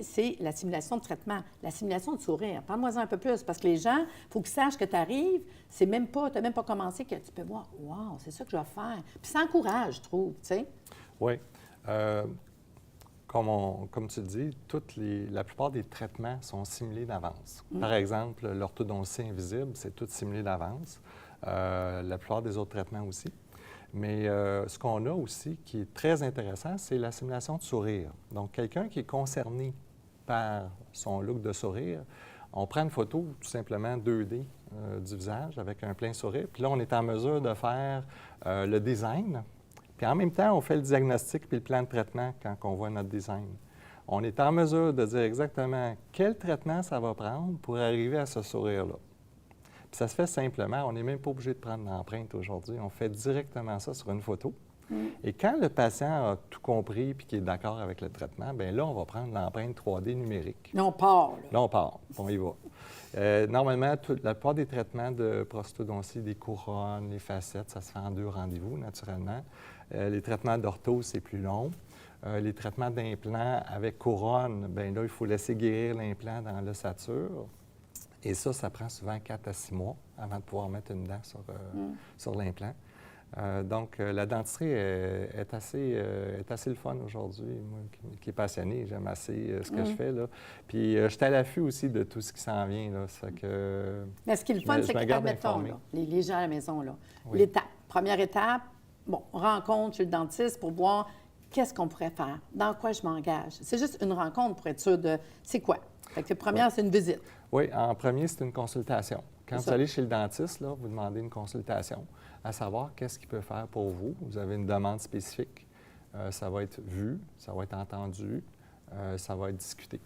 c'est la simulation de traitement, la simulation de sourire. Parle-moi-en un peu plus, parce que les gens, il faut qu'ils sachent que tu arrives, tu n'as même pas commencé, que tu peux voir, wow, c'est ça que je vais faire. Puis ça encourage, je trouve, tu sais. Oui. Comme tu le dis, la plupart des traitements sont simulés d'avance. Par exemple, l'orthodontie invisible, c'est tout simulé d'avance. La plupart des autres traitements aussi. Mais ce qu'on a aussi, qui est très intéressant, c'est la simulation de sourire. Donc, quelqu'un qui est concerné par son look de sourire, on prend une photo tout simplement 2D du visage avec un plein sourire. Puis là, on est en mesure de faire le design. Puis en même temps, on fait le diagnostic puis le plan de traitement quand on voit notre design. On est en mesure de dire exactement quel traitement ça va prendre pour arriver à ce sourire-là. Puis ça se fait simplement. On n'est même pas obligé de prendre l'empreinte aujourd'hui. On fait directement ça sur une photo. Et quand le patient a tout compris puis qu'il est d'accord avec le traitement, bien là, on va prendre l'empreinte 3D numérique. Là, on part. Là, on part. On y va. Normalement, la plupart des traitements de prosthodontie, des couronnes, les facettes, ça se fait en 2 rendez-vous, naturellement. Les traitements d'ortho, c'est plus long. Les traitements d'implants avec couronne, bien là, il faut laisser guérir l'implant dans l'ossature. Et ça prend souvent 4 à 6 mois avant de pouvoir mettre une dent sur l'implant. Donc, la dentisterie est assez le fun aujourd'hui. Moi, qui est passionné, j'aime assez ce que je fais, là. Puis, je suis à l'affût aussi de tout ce qui s'en vient, là. Ça fait que mais ce qui est le fun, c'est que, admettons, là, les gens à la maison, là, l'étape, première étape, bon, rencontre chez le dentiste pour voir qu'est-ce qu'on pourrait faire, dans quoi je m'engage. C'est juste une rencontre pour être sûr de c'est quoi. Fait que la première, c'est une visite. Oui, en premier, c'est une consultation. Quand vous allez chez le dentiste, là, vous demandez une consultation, à savoir qu'est-ce qu'il peut faire pour vous. Vous avez une demande spécifique. Ça va être vu, ça va être entendu, ça va être discuté.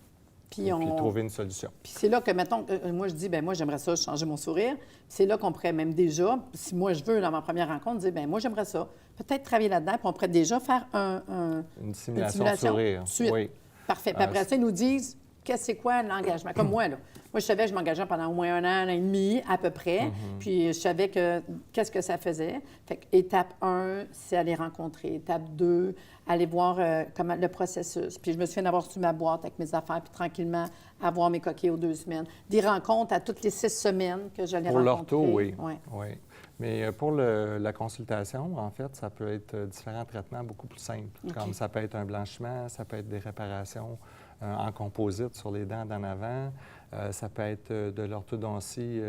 Puis trouver une solution. Puis c'est là que, mettons, moi, je dis, bien, moi, j'aimerais ça changer mon sourire. C'est là qu'on pourrait même déjà, si moi, je veux, dans ma première rencontre, dire, bien, moi, j'aimerais ça. Peut-être travailler là-dedans, puis on pourrait déjà faire une simulation de sourire. Suite. Oui. Parfait. Puis après ça, ils nous disent, c'est quoi l'engagement? Comme moi, là. Moi, je savais que je m'engageais pendant au moins 1 an et demi, à peu près. Puis, je savais qu'est-ce que ça faisait. Fait que étape 1, c'est aller rencontrer. Étape 2, aller voir comment le processus. Puis, je me souviens d'avoir reçu ma boîte avec mes affaires, puis tranquillement, avoir mes coquilles aux 2 semaines. Des rencontres à toutes les 6 semaines que j'allais rencontrer. Pour l'ortho, oui. Mais pour la consultation, en fait, ça peut être différents traitements beaucoup plus simples. Comme ça peut être un blanchiment, ça peut être des réparations en composite sur les dents d'en avant. Ça peut être de l'orthodontie,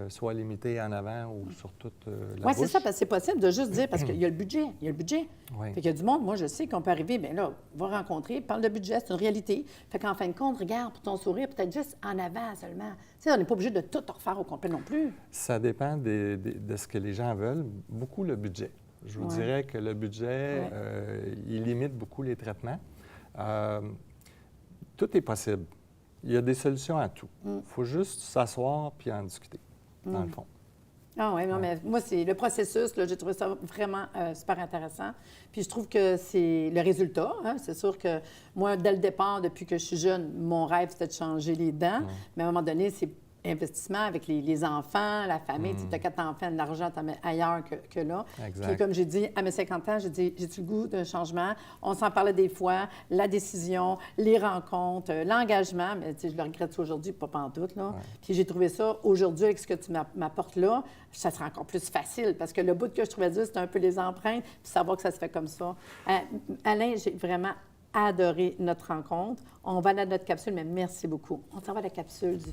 soit limitée en avant ou sur toute la bouche. Oui, c'est ça, parce que c'est possible de juste dire, parce qu'il y a le budget, Oui. Fait qu'il y a du monde, moi, je sais qu'on peut arriver, bien là, va rencontrer, parle de budget, c'est une réalité. Fait qu'en fin de compte, regarde, pour ton sourire, peut-être juste en avant seulement. Tu sais, on n'est pas obligé de tout refaire au complet non plus. Ça dépend de ce que les gens veulent, beaucoup le budget. Je vous dirais que le budget, il limite beaucoup les traitements. Tout est possible. Il y a des solutions à tout. Il faut juste s'asseoir puis en discuter, dans le fond. Ah oui, non, mais moi, c'est le processus, là, j'ai trouvé ça vraiment super intéressant. Puis je trouve que c'est le résultat. Hein? C'est sûr que moi, dès le départ, depuis que je suis jeune, mon rêve, c'était de changer les dents. Mais à un moment donné, c'est investissement avec les enfants, la famille. Tu as 4 enfants, de l'argent, tu en mets ailleurs que là. Exact. Puis comme j'ai dit, à mes 50 ans, j'ai dit, j'ai-tu le goût d'un changement? On s'en parlait des fois, la décision, les rencontres, l'engagement. Mais tu sais, je le regrette aujourd'hui, pas pantoute, là. Puis j'ai trouvé ça, aujourd'hui, avec ce que tu m'apportes là, ça sera encore plus facile. Parce que le bout que je trouvais dur, c'était un peu les empreintes, puis savoir que ça se fait comme ça. Alain, j'ai vraiment adoré notre rencontre. On va aller à notre capsule, mais merci beaucoup. On s'en va à la capsule du